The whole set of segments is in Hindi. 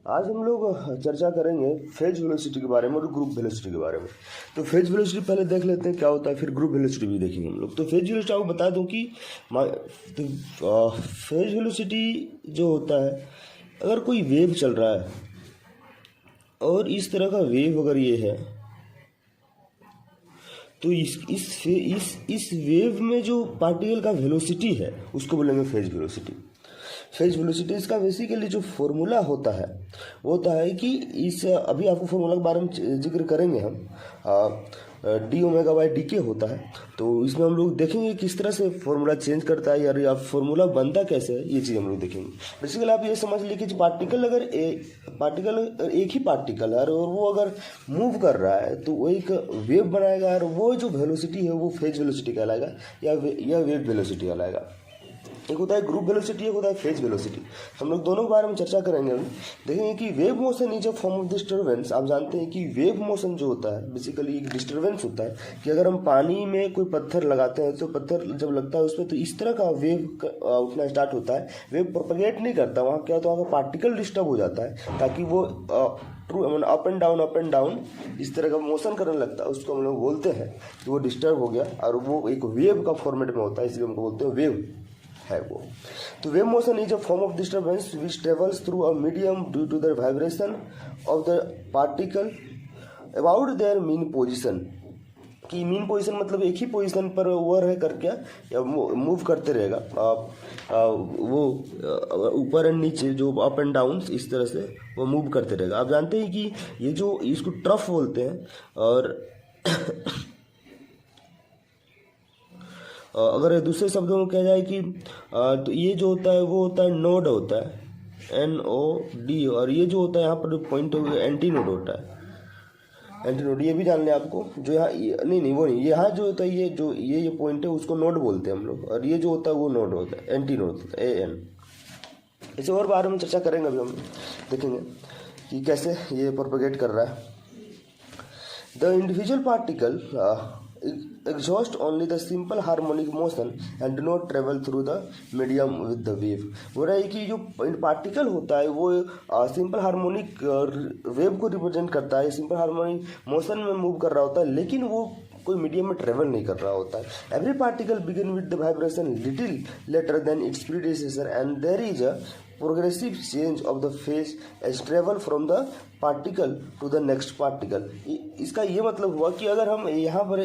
आज हम लोग चर्चा करेंगे फेज वेलोसिटी के बारे में और ग्रुप वेलोसिटी के बारे में। तो फेज वेलोसिटी पहले देख लेते हैं क्या होता है, फिर ग्रुप वेलोसिटी भी देखेंगे हम लोग। तो फेज वेलोसिटी आपको बता दूं कि फेज वेलोसिटी जो होता है, अगर कोई वेव चल रहा है और इस तरह का वेव अगर ये है, तो इस वेव में जो पार्टिकल का वेलोसिटी है उसको बोलेंगे फेज वेलोसिटी। फेज वेलोसिटी इसका बेसिकली जो फॉर्मूला होता है वो होता है कि इस अभी आपको फॉर्मूला के बारे में जिक्र करेंगे हम। डी ओमेगा बाई डी के होता है, तो इसमें हम लोग देखेंगे किस तरह से फॉर्मूला चेंज करता है या फॉर्मूला बनता कैसे है, ये चीज़ हम लोग देखेंगे। बेसिकली आप ये समझ लीजिए कि पार्टिकल अगर एक ही पार्टिकल है और वो अगर मूव कर रहा है तो वो एक वेव बनाएगा और वो जो वेलोसिटी है वो फेज वेलोसिटी कहलाएगा या वेव वेलोसिटी कहलाएगा। एक होता है ग्रुप वेलोसिटी, एक होता है फेज वेलोसिटी। हम लोग दोनों के बारे में चर्चा करेंगे। अभी देखेंगे कि wave motion is a form of disturbance. आप जानते हैं कि वेव मोशन जो होता है बेसिकली एक डिस्टर्बेंस होता है कि अगर हम पानी में कोई पत्थर लगाते हैं तो पत्थर जब लगता है उस पर तो इस तरह का वेव उठना स्टार्ट होता है। वेव प्रोपगेट नहीं करता, वहाँ क्या होता है, वहाँ का पार्टिकल डिस्टर्ब हो जाता है ताकि वो अप एंड डाउन इस तरह का मोशन करने लगता है। उसको हम लोग बोलते हैं कि वो डिस्टर्ब हो गया और वो एक वेव का फॉर्मेट में होता है, इसलिए हमको बोलते हैं वेव है वो। तो wave motion is a form of disturbance which travels through a medium due to the vibration of the particle about their mean position. कि मीन पोजीशन मतलब एक ही पोजीशन पर वो रह करके या मूव करते रहेगा, वो ऊपर एंड नीचे जो अप एंड डाउन इस तरह से वो मूव करते रहेगा। आप जानते हैं कि ये जो इसको ट्रफ बोलते हैं, और अगर दूसरे शब्दों में कहा जाए कि तो ये जो होता है वो होता है नोड होता है NOD, और ये जो होता है यहाँ पर पॉइंट एंटी नोड होता है। एंटी नोड ये भी जान लें आपको, जो यहाँ नहीं वो नहीं, यहाँ जो होता है ये जो ये पॉइंट है उसको नोड बोलते हैं हम लोग, और ये जो होता है वो नोड होता है, एंटी नोड होता है AN। इसे और बारे में चर्चा करेंगे, अभी हम देखेंगे कि कैसे ये प्रोपेगेट कर रहा है। The individual particle exhaust only the simple harmonic motion and do not travel through the medium with the wave। हो रहा है कि जो पार्टिकल होता है वो सिंपल हार्मोनिक वेव को रिप्रेजेंट करता है, सिंपल हार्मोनिक मोशन में मूव कर रहा होता है, लेकिन वो कोई मीडियम में ट्रेवल नहीं कर रहा होता है। Every particle begin with the vibration little later than its predecessor and there is a progressive change of the phase as travel from the particle to the next particle. इसका ये मतलब हुआ कि अगर हम यहाँ पर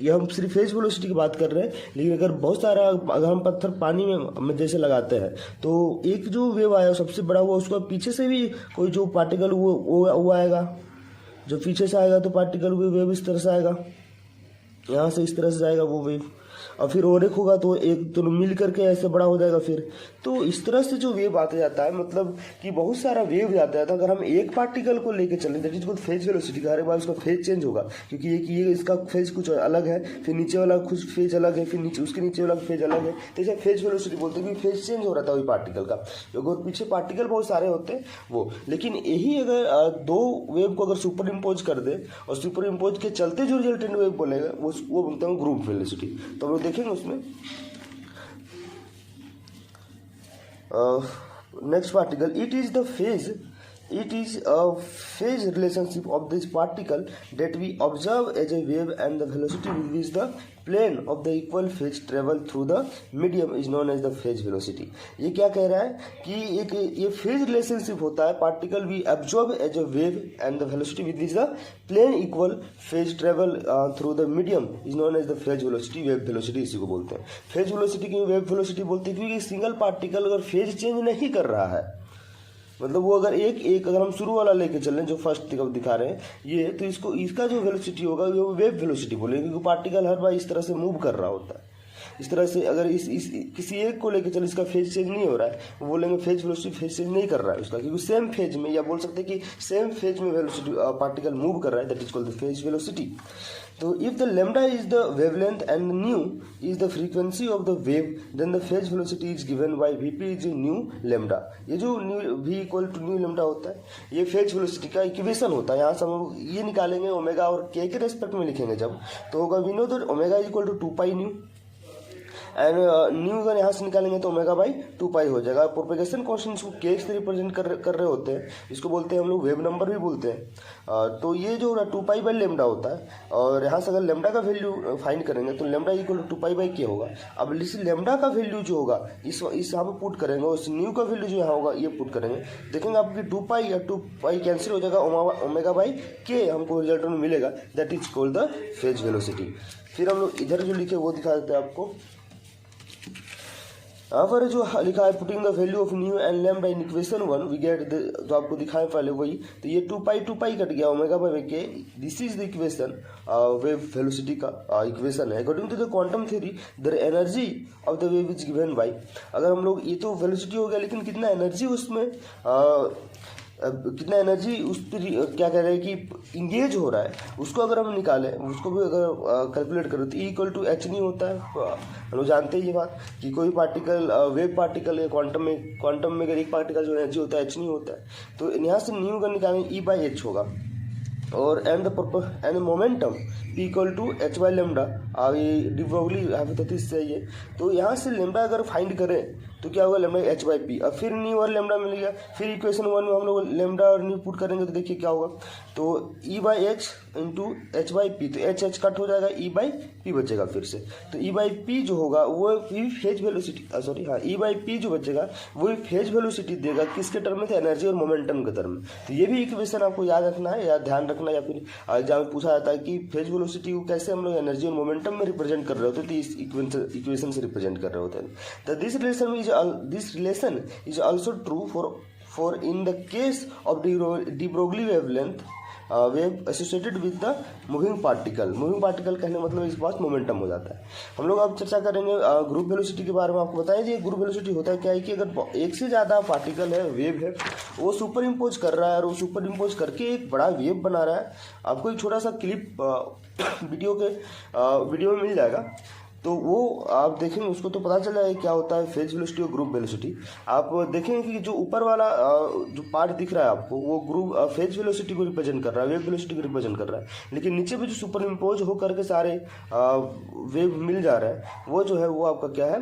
ये हम सिर्फ फेज वेलोसिटी की बात कर रहे हैं, लेकिन अगर बहुत सारा अगर हम पत्थर पानी में जैसे लगाते हैं तो एक जो वेव आया सबसे बड़ा हुआ, उसको पीछे से भी कोई जो पार्टिकल वो आएगा, जो पीछे से आएगा तो पार्टिकल वेव इस तरह से आएगा, यहाँ से इस तरह से जाएगा वो वेव, और फिर और एक होगा तो एक तो मिल करके ऐसे बड़ा हो जाएगा फिर। तो इस तरह से जो वेव आते जाता है, मतलब कि बहुत सारा वेव जाता है। तो अगर हम एक पार्टिकल को लेकर चलें that is called phase velocity, हर बार उसका फेज चेंज होगा, क्योंकि ये इसका फेज कुछ अलग है, फिर नीचे वाला कुछ फेज अलग है, फिर नीचे उसके नीचे वाला फेज अलग है, तो इसे फेज वेलोसिटी बोलते हैं कि फेज चेंज हो रहा था वही पार्टिकल का। अगर पीछे पार्टिकल बहुत सारे होते हैं वो, लेकिन यही अगर दो वेव को अगर सुपर इम्पोज कर दे और सुपर इम्पोज के चलते जो रिजल्टेंट वेव बोलेगा वो बोलते हैं ग्रुप वेलोसिटी। तो हम लोग देखेंगे उसमें next particle, it is a phase relationship of this particle that we observe as a wave, and the velocity with which the plane of the equal phase travel through the medium is known as the phase velocity। ये क्या कह रहा है कि एक ये फेज रिलेशनशिप होता है, particle we observe as a wave and the velocity with which the plane equal phase travel through the medium is known as the phase velocity, wave velocity इसी को बोलते हैं। फेज वेलोसिटी क्यों वेव वेलोसिटी बोलते हैं, क्योंकि सिंगल पार्टिकल अगर फेज चेंज नहीं कर रहा है, मतलब वो अगर एक अगर हम शुरू वाला लेके चलें जो फर्स्ट दिखा रहे हैं ये, तो इसका जो वेलोसिटी होगा वो वेव वेलोसिटी बोलेंगे, क्योंकि पार्टिकल हर बार इस तरह से मूव कर रहा होता है। इस तरह से अगर इस किसी एक को लेके चले इसका फेज चेंज नहीं हो रहा है, वो बोलेंगे फेज वेलोसिटी फेज चेंज नहीं कर रहा है उसका, क्योंकि सेम फेज में, या बोल सकते हैं कि सेम फेज में वेलोसिटी पार्टिकल मूव कर रहा है, that is called the phase velocity. तो if the lambda is the wavelength and nu is the frequency of the wave, then the phase velocity is given by Vp is nu lambda. ये जो nu V equal to nu lambda होता है, ये फेज वेलोसिटी का इक्वेशन होता है। यहाँ से हम ये निकालेंगे ओमेगा और के रेस्पेक्ट में लिखेंगे जब, तो होगा we know that omega is equal to 2 pi nu and nu अगर यहाँ से निकालेंगे तो ओमेगा बाई 2 पाई हो जाएगा। प्रोपेगेशन कांस्टेंट इसको के से रिप्रेजेंट कर रहे होते हैं, इसको बोलते हैं हम लोग वेव नंबर भी बोलते हैं। तो ये जो 2 पाई बाई लेमडा होता है, और यहाँ से अगर लेमडा का वैल्यू फाइंड करेंगे तो lambda equal to 2 pi by k होगा। अब इस लेमडा का वैल्यू जो होगा इस यहाँ पे पुट करेंगे, उस न्यू का वैल्यू जो यहाँ होगा ये पुट करेंगे, देखेंगे आपकी 2 पाई या 2 पाई कैंसिल हो जाएगा, ओमेगा बाई के हमको रिजल्ट में मिलेगा, that is called the phase velocity. फिर हम लोग इधर जो लिखे वो दिखा देते हैं आपको। यहाँ पर जो लिखा है putting the value of nu and lambda in equation 1 we get जो आपको दिखाया पहले वही, तो ये 2 पाई कट गया omega by k. This is the equation wave velocity का इक्वेशन है। According to the quantum theory the energy of the wave is given by, अगर हम लोग ये तो वेलोसिटी हो गया, लेकिन कितना एनर्जी उसमें कितना एनर्जी उस पर क्या कह रहे हैं कि इंगेज हो रहा है, उसको अगर हम निकालें, उसको भी अगर कैलकुलेट करें तो इक्वल टू एच नहीं होता है। हम लोग जानते हैं ये बात कि कोई पार्टिकल वेव पार्टिकल है क्वांटम में अगर एक पार्टिकल जो एनर्जी होता है एच नहीं होता है, तो यहाँ से न्यू अगर निकालें ई बाई एच होगा, और and momentum p equal to h by lambda. अब ये डी ब्रोगली हाइपोथेसिस से ये, तो यहाँ से लेमडा अगर फाइंड करें तो क्या होगा, लेमडा एच बाई पी। अब फिर न्यू और लेमडा मिल गया, फिर इक्वेशन 1 में हम लोग लेमडा और न्यू पुट करेंगे तो देखिए क्या होगा, तो E by H into H by P, तो एच कट हो जाएगा, ई बाई पी बचेगा फिर से। तो ई बाई पी जो होगा वो भी फेज वेलोसिटी, सॉरी हाँ, ई बाई पी जो बचेगा वो फेज वेलोसिटी देगा, किसके टर्म में थे, एनर्जी और मोमेंटम के टर्म में। तो ये भी इक्वेशन आपको याद रखना है या ध्यान रखना, या फिर एग्जाम में पूछा जाता है कि फेज वेलोसिटी को कैसे हम लोग एनर्जी और मोमेंटम में रिप्रेजेंट कर रहे होते हैं, तो इस इक्वेशन से रिप्रेजेंट कर रहे होते हैं। तो this relation is also true for in the case of de Broglie wavelength wave associated with the moving particle कहने मतलब इस बात मोमेंटम हो जाता है। हम लोग अब चर्चा करेंगे ग्रुप वेलोसिटी के बारे में। आपको बताएं जी ग्रुप वेलोसिटी होता है क्या है कि अगर एक से ज़्यादा पार्टिकल है, वेव है, वो सुपर इम्पोज कर रहा है और वो सुपर इम्पोज करके एक बड़ा वेव बना रहा है। आपको एक छोटा सा क्लिप वीडियो में मिल जाएगा, तो वो आप देखेंगे उसको तो पता चल जाएगा क्या होता है फेज वेलोसिटी और ग्रुप वेलोसिटी। आप देखेंगे कि जो ऊपर वाला जो पार्ट दिख रहा है आपको वो ग्रुप फेज वेलोसिटी को रिप्रेजेंट कर रहा है, वेव वेलोसिटी को रिप्रेजेंट कर रहा है, लेकिन नीचे पे जो सुपर इम्पोज होकर के सारे वेव मिल जा रहा है वो जो है वो आपका क्या है,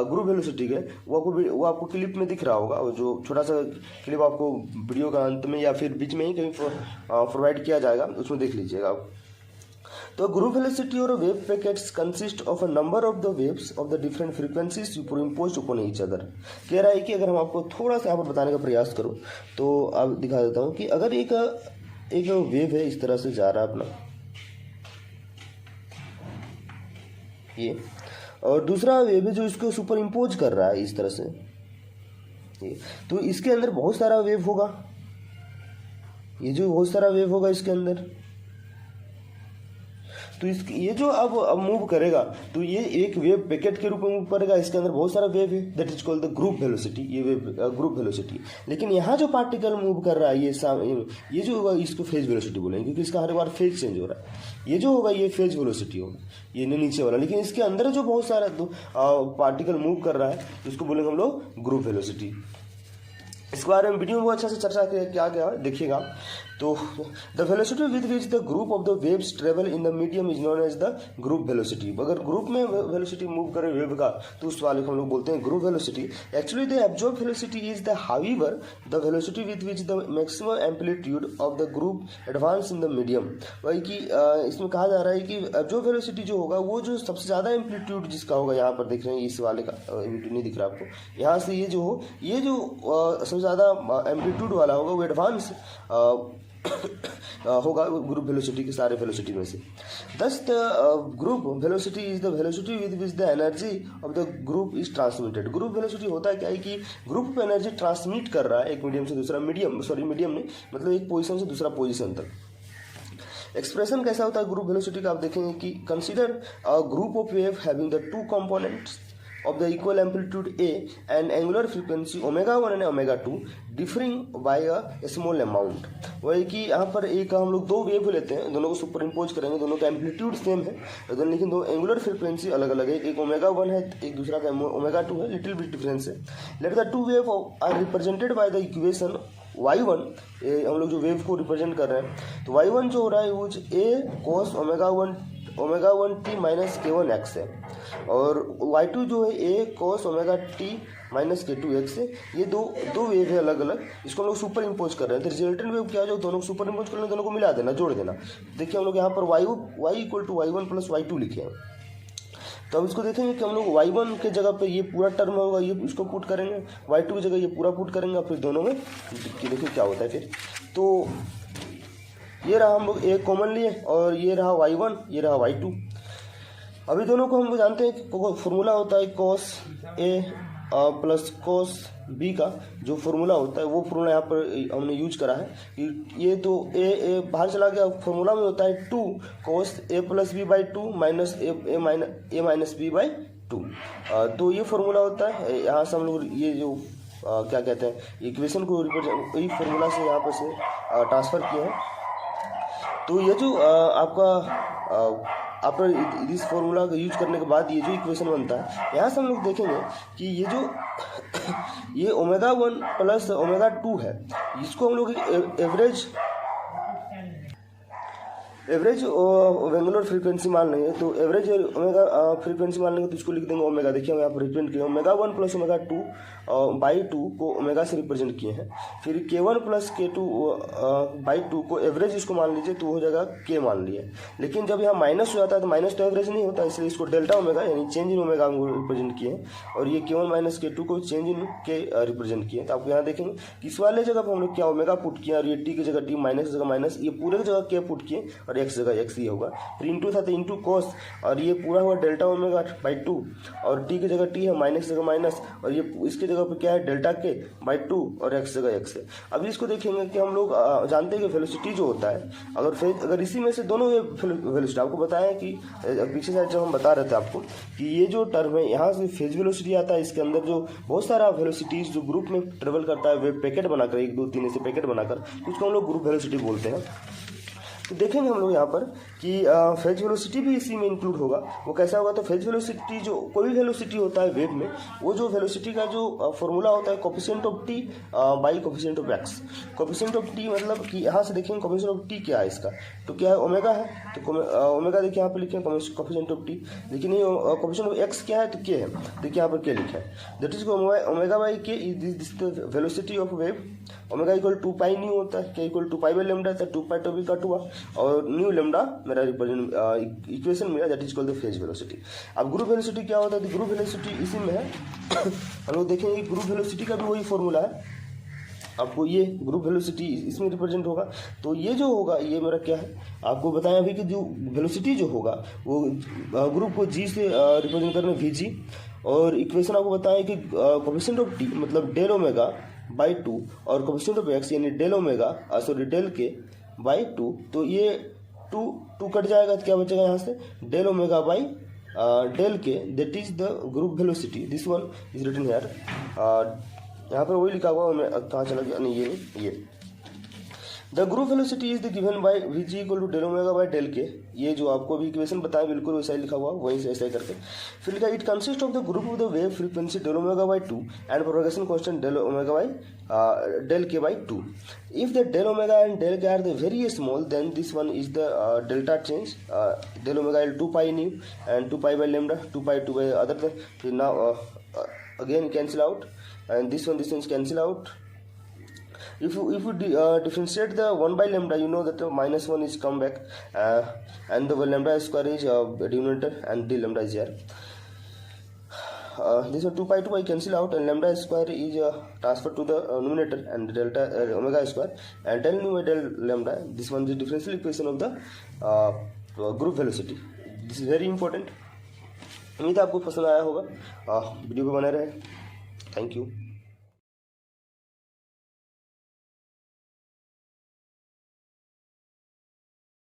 ग्रुप वेलोसिटी है। वो आपको क्लिप में दिख रहा होगा, जो छोटा सा क्लिप आपको वीडियो का अंत में या फिर बीच में ही कहीं प्रोवाइड किया जाएगा, उसमें देख लीजिएगा आप। तो ग्रुप वेलोसिटी और wave packets consist of a number of the waves of the different frequencies superimposed upon each other. कह रहा है कि अगर हम आपको थोड़ा सा यहाँ पर बताने का प्रयास करूँ तो अब दिखा देता हूँ कि अगर एक वेव है इस तरह से जा रहा है अपना ये, और दूसरा वेव है जो इसको सुपर इम्पोज कर रहा है इस तरह से ये, तो इसके अंदर बहुत सारा वेव होगा, ये जो बहुत सारा वेव होगा इसके अंदर, तो ये जो अब मूव करेगा तो ये एक वेव पैकेट के रूप में मूव करेगा, इसके अंदर बहुत सारा वेव है, that is called the group velocity. ये वेव ग्रुप वेलोसिटी। लेकिन यहाँ जो पार्टिकल मूव कर रहा है ये जो होगा इसको फेज वेलोसिटी बोलेंगे, क्योंकि इसका हर बार फेज चेंज हो रहा है। ये जो होगा ये फेज वेलोसिटी होगा, ये नीचे वाला। लेकिन इसके अंदर जो बहुत सारा पार्टिकल मूव कर रहा है इसको बोलेंगे हम लोग ग्रुप वेलोसिटी। इसके बारे में वीडियो में बहुत अच्छा से चर्चा किया गया है, देखिएगा। तो the velocity with which the group of the waves travel in the medium is known as the group velocity. अगर ग्रुप में वेलोसिटी मूव करे वेव का तो उस वाले को हम लोग बोलते हैं group velocity. Actually the absorb velocity is the however the velocity with which the maximum amplitude of the group advance in the medium. वही कि इसमें कहा जा रहा है कि एब्जॉर्ब वेलोसिटी जो होगा वो जो सबसे ज़्यादा एम्पलीट्यूड जिसका होगा, यहाँ पर देख रहे हैं इस वाले का नहीं दिख रहा आपको, यहाँ से ये जो सबसे ज़्यादा एम्पलीट्यूड वाला होगा वो एडवांस होगा ग्रुप वेलोसिटी के सारे वेलोसिटी में से। दस the group velocity is the velocity with which the energy of the group is transmitted. Group velocity होता है क्या है कि ग्रुप पे एनर्जी ट्रांसमिट कर रहा है एक मीडियम से दूसरा मीडियम नहीं मतलब एक पोजीशन से दूसरा पोजीशन तक। एक्सप्रेशन कैसा होता है ग्रुप वेलोसिटी का, आप देखेंगे कि consider a group of wave having the two components of the equal amplitude A and angular frequency omega 1 and omega 2 differing by a small amount। वही कि यहाँ पर एक हम लोग दो वेव लेते हैं, दोनों को सुपर इम्पोज करेंगे, दोनों का एम्पलीट्यूड सेम है लेकिन दो एंगुलर फ्रीक्वेंसी अलग अलग है, एक ओमेगा 1 है एक दूसरा का ओमेगा 2 है, लिटिल बिट डिफरेंस है। Let the two wave are represented by the equation y1, हम लोग जो वेव को रिप्रेजेंट कर रहे हैं तो y1 जो हो रहा है वो a cos omega 1 omega 1t minus k1 x है, और y2 जो है a cos omega t minus k2 x है। ये दो वेव है अलग अलग, इसको हम लोग सुपर इम्पोज कर रहे हैं। तो रिजल्टेंट वेव क्या जो दोनों को सुपर इम्पोज कर लें, दोनों को मिला देना, जोड़ देना। देखिए हम लोग यहाँ पर y equal to y1 plus y2 लिखे हैं। तो अब इसको देखेंगे कि हम लोग y1 के जगह पे ये पूरा टर्म होगा, ये इसको पुट करेंगे, y2 की जगह ये पूरा पुट करेंगे, और फिर दोनों में देखिए क्या होता है फिर। तो ये रहा हम लोग एक कॉमन लिए, और ये रहा y1, ये रहा y2। अभी दोनों को हम लोग जानते हैं कि फॉर्मूला होता है cos A plus cos B का जो फॉर्मूला होता है, वो फॉर्मूला यहाँ पर हमने यूज करा है कि ये तो a बाहर चला गया, फॉर्मूला में होता है 2 cos A plus B by 2 minus a minus B by 2। तो ये फॉर्मूला होता है। यहाँ से हम लोग ये जो क्या कहते हैं इक्वेशन को वही फॉर्मूला से यहाँ पर से ट्रांसफ़र किए हैं। तो ये जो आपका इस फॉर्मूला का यूज करने के बाद ये जो इक्वेशन बनता है, यहाँ से हम लोग देखेंगे कि ये जो ये ओमेगा 1 प्लस ओमेगा 2 है, इसको हम लोग एवरेज वेंगुलर फ्रीक्वेंसी मान लेंगे। तो एवरेज ओमेगा फ्रीक्वेंसी मान लेंगे, तो इसको लिख देंगे ओमेगा। देखिए हम यहाँ पर रिप्रेजेंट किए ओमेगा 1 प्लस ओमेगा 2 बाई 2 को ओमेगा से रिप्रेजेंट किए हैं। फिर k1 प्लस k2 बाई 2 को एवरेज इसको मान लीजिए, तो हो जाएगा k मान लिए। लेकिन जब यहाँ माइनस हो जाता है तो माइनस तो एवरेज नहीं होता, इसलिए इसको डेल्टा ओमेगा यानी चेंज इन ओमेगा हम रिप्रेजेंट किए हैं, और ये k1 माइनस k2 को चेंज इन k रिप्रेजेंट किए। तो आपको यहाँ देखेंगे इस वाले जगह पर हम लोग क्या ओमेगा पुट किया, और ये t की जगह t, माइनस जगह माइनस, ये पूरे की जगह k पुट किए, और x जगह x ही होगा। फिर इंटू था तो इंटू कॉस, और ये पूरा हुआ डेल्टा ओमेगा बाई 2, और t की जगह t है, माइनस जगह माइनस, और ये इसकी जगह पे क्या है डेल्टा के बाई 2, और x जगह x है। अभी इसको देखेंगे कि हम लोग जानते हैं कि वेलोसिटी जो होता है, अगर इसी में से दोनों वेलोसिटी आपको बताया कि पीछे साइड जब हम बता रहे थे आपको कि ये जो टर्म है यहाँ से फेज वेलोसिटी आता है, इसके अंदर जो बहुत सारा वेलोसिटीज जो ग्रुप में ट्रेवल करता है, वे पैकेट बनाकर 1 2 3 ऐसे पैकेट बनाकर, तो उसको हम लोग ग्रुप वेलोसिटी बोलते हैं। तो देखेंगे हम लोग यहाँ पर कि फेज वेलोसिटी भी इसी में इंक्लूड होगा। वो कैसा होगा, तो फेज वेलोसिटी जो कोई भी वेलोसिटी होता है वेव में, वो जो वेलोसिटी का जो फॉर्मूला होता है coefficient of T by coefficient of x. Coefficient of T मतलब कि यहाँ से देखेंगे कोफिशिएंट ऑफ टी क्या है इसका, तो क्या है ओमेगा है, तो ओमेगा देखिए यहाँ पर लिखे कोफिशिएंट ऑफ टी। लेकिन ये कोफिशिएंट ऑफ एक्स क्या है, तो के है, देखिए यहाँ पर के लिखा है, दैट इज ओमेगा बाई के is this the velocity of wave. Omega equal 2 pi new होता है, के इक्वल 2 पाई बाई लेमडा, तो 2 पाई तो भी कट हुआ, और न्यू लेमडा मेरा इक्वेशन मिला, that is called the phase velocity. अब ग्रुप वेलोसिटी क्या होता है, तो ग्रुप वेलोसिटी इसी में है। हम लोग देखेंगे ग्रुप वेलोसिटी का भी वही फॉर्मूला है, आपको ये ग्रुप वेलोसिटी इसमें रिप्रेजेंट होगा। तो ये जो होगा ये मेरा क्या है, आपको बताया अभी कि जो वेलोसिटी जो होगा वो ग्रुप को जी से रिप्रेजेंट करना vg, और इक्वेशन आपको बताया कि कोफिशिएंट ऑफ टी मतलब डेल ओमेगा बाई 2, और कोफिशिएंट ऑफ एक्स यानी डेल ओमेगा डेल के बाई 2। तो ये 2 कट जाएगा, तो क्या बचेगा यहाँ से del omega by del k, that is the group velocity. This one is written here, यहाँ पर वही लिखा हुआ, मैं कहाँ चला गया, नहीं ये the group velocity is the given by vg equal to del omega by del k. ये जो आपको अभी इक्वेशन बताया बिल्कुल वैसा ही लिखा हुआ, वहीं से ऐसा करके फिर लिखा it consist of the group of the wave frequency del omega by 2 and propagation constant del omega by del K by 2। If the del omega and del K are the very small, then this one is the delta change, del omega is 2 pi nu and 2 pi by lambda, 2 pi 2 by other. फिर now again cancel out, and this one is cancel out. If you differentiate the 1 by lambda, you know that the minus 1 is come back, and the lambda square is denominator, and the lambda is here. This one 2 pi cancel out, and lambda square is transferred to the numerator, and delta omega square, and del nu by del lambda. This one is the differential equation of the group velocity. This is very important. उम्मीद है आपको पसंद आया होगा, वीडियो पे बने रहे। Thank you.